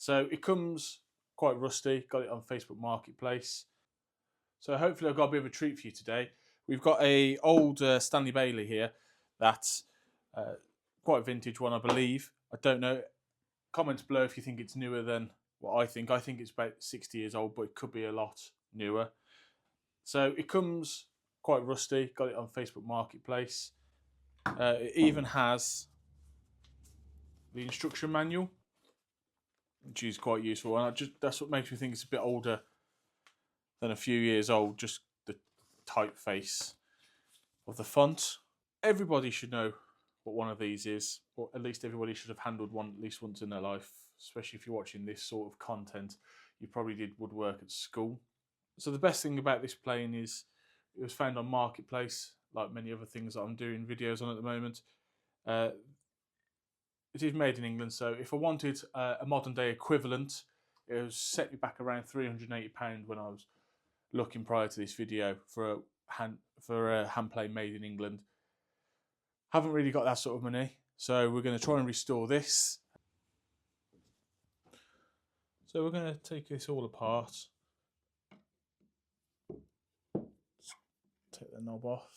So it comes quite rusty, got it on Facebook Marketplace. So hopefully I've got a bit of a treat for you today. We've got a old Stanley Bailey here that's quite a vintage one, I believe. I don't know. Comments below if you think it's newer than what I think. I think it's about 60 years old, but it could be a lot newer. So it comes quite rusty, got it on Facebook Marketplace. It even has the instruction manual, which is quite useful, and that's what makes me think it's a bit older than a few years old, just the typeface of the font. Everybody should know what one of these is, or at least everybody should have handled one at least once in their life, especially if you're watching this sort of content. You probably did woodwork at school. So the best thing about this plane is it was found on Marketplace, like many other things that I'm doing videos on at the moment. It is made in England, so if I wanted a modern day equivalent, it was set me back around £380 when I was looking prior to this video for a hand plane made in England. Haven't really got that sort of money, so we're going to try and restore this. So we're going to take this all apart. Take the knob off.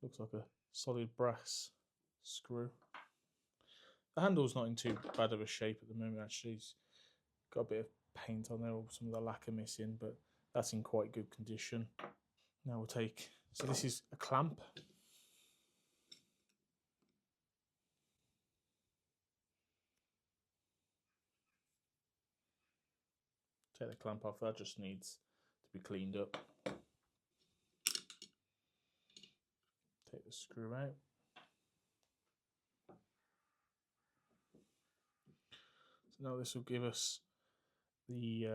Looks like a solid brass screw. The handle's not in too bad of a shape at the moment, actually. It's got a bit of paint on there, or some of the lacquer missing, but that's in quite good condition. Now we'll take, so this is a clamp. Take the clamp off, that just needs to be cleaned up. Take the screw out. So now this will give us the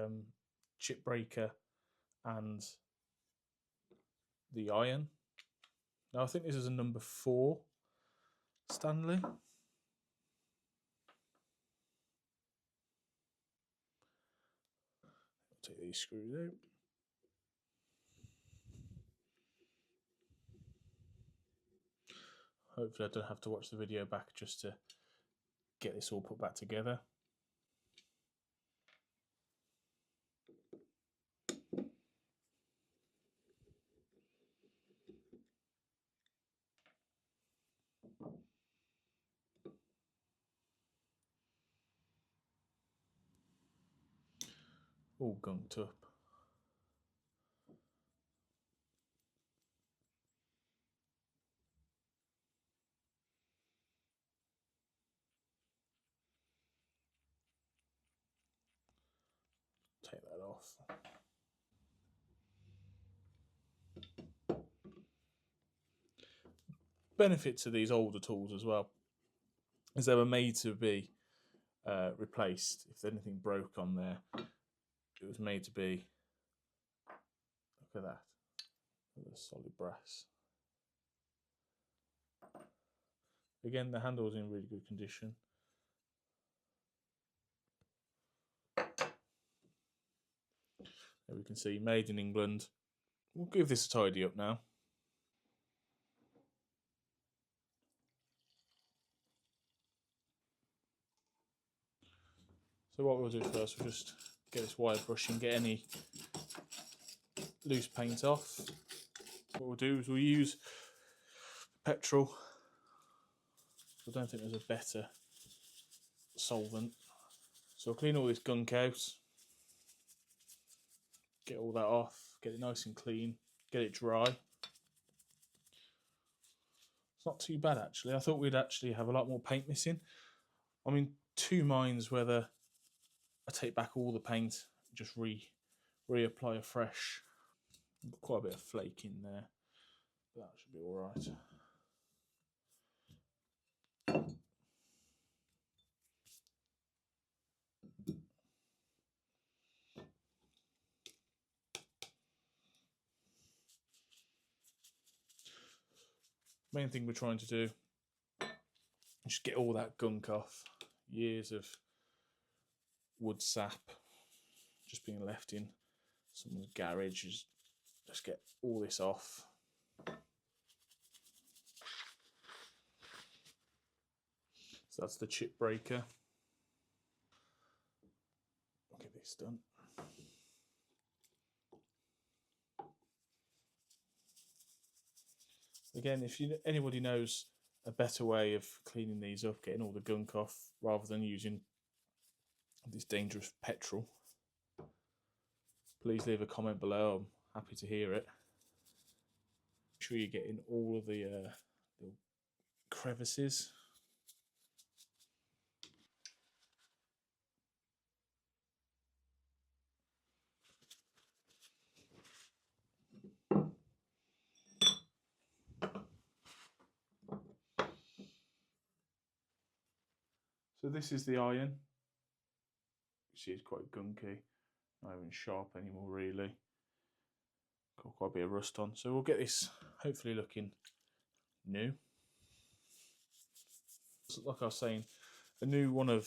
chip breaker and the iron. Now I think this is a number 4 Stanley. Take these screws out. Hopefully I don't have to watch the video back just to get this all put back together. All gunked up. Take that off. Benefit to these older tools as well is they were made to be replaced if anything broke on there. It was made to be, look at that, the solid brass. Again, the handle is in really good condition. There we can see made in England. We'll give this a tidy up now. So what we'll do first, we'll just get this wire brush and get any loose paint off. What we'll do is we'll use petrol. I don't think there's a better solvent. So I'll clean all this gunk out, get all that off, get it nice and clean, get it dry. It's not too bad actually. I thought we'd actually have a lot more paint missing. I'm in two minds whether I take back all the paint, just reapply afresh. Got quite a bit of flake in there, but that should be all right. Main thing we're trying to do is just get all that gunk off. Years of wood sap just being left in someone's garage. Just get all this off. So that's the chip breaker. I'll get this done. Again, if anybody knows a better way of cleaning these up, getting all the gunk off, rather than using this dangerous petrol, please leave a comment below. I'm happy to hear it. Make sure you're getting all of the crevices. So this is the iron. You see it's quite gunky, not even sharp anymore really. Got quite a bit of rust on. So we'll get this hopefully looking new. So like I was saying, a new one of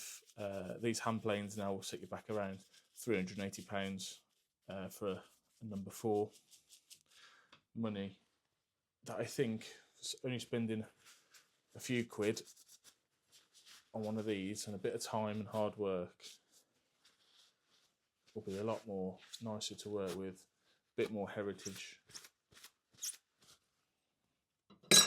these hand planes now will set you back around £380 for a number 4 money. That I think only spending a few quid on one of these and a bit of time and hard work will be a lot more nicer to work with, a bit more heritage. I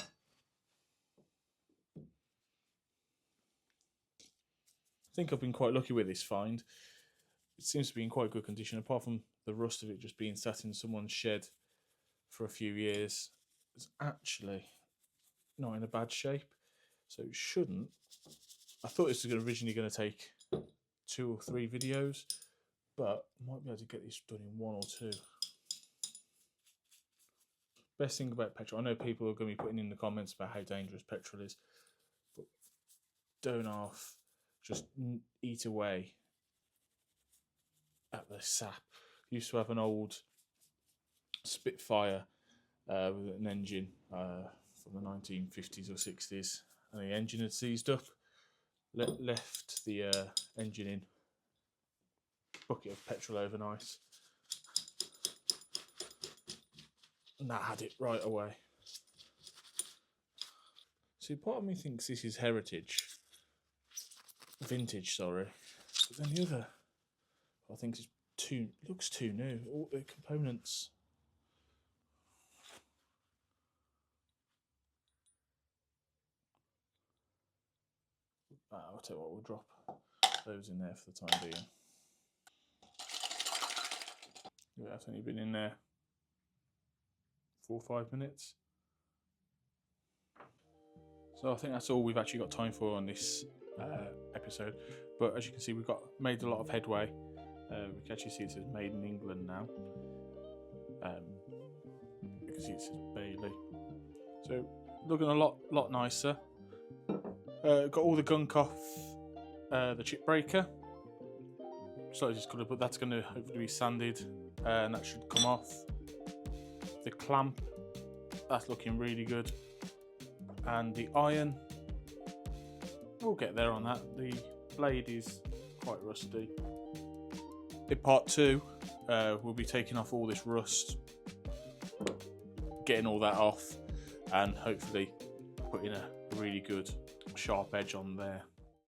think I've been quite lucky with this find. It seems to be in quite good condition, apart from the rust of it just being sat in someone's shed for a few years. It's actually not in a bad shape, so it shouldn't. I thought this was originally going to take 2 or 3 videos, but I might be able to get this done in 1 or 2. Best thing about petrol, I know people are going to be putting in the comments about how dangerous petrol is, but don't half just eat away at the sap. Used to have an old Spitfire with an engine from the 1950s or 60s, and the engine had seized up. Left the engine in, bucket of petrol overnight, and that had it right away. See, part of me thinks this is vintage, sorry, but then the other, I think it looks too new. All the components. I'll tell you what, we'll drop those in there for the time being. Yeah, that's only been in there 4 or 5 minutes. So I think that's all we've actually got time for on this episode. But as you can see, we've made a lot of headway. We can actually see it says Made in England now. You can see it says Bailey. So looking a lot nicer. Got all the gunk off the chip breaker. So just got to, but that's going to hopefully be sanded, and that should come off. The clamp, that's looking really good. And the iron, we'll get there on that. The blade is quite rusty. In part 2, we'll be taking off all this rust, getting all that off, and hopefully putting a really good sharp edge on there.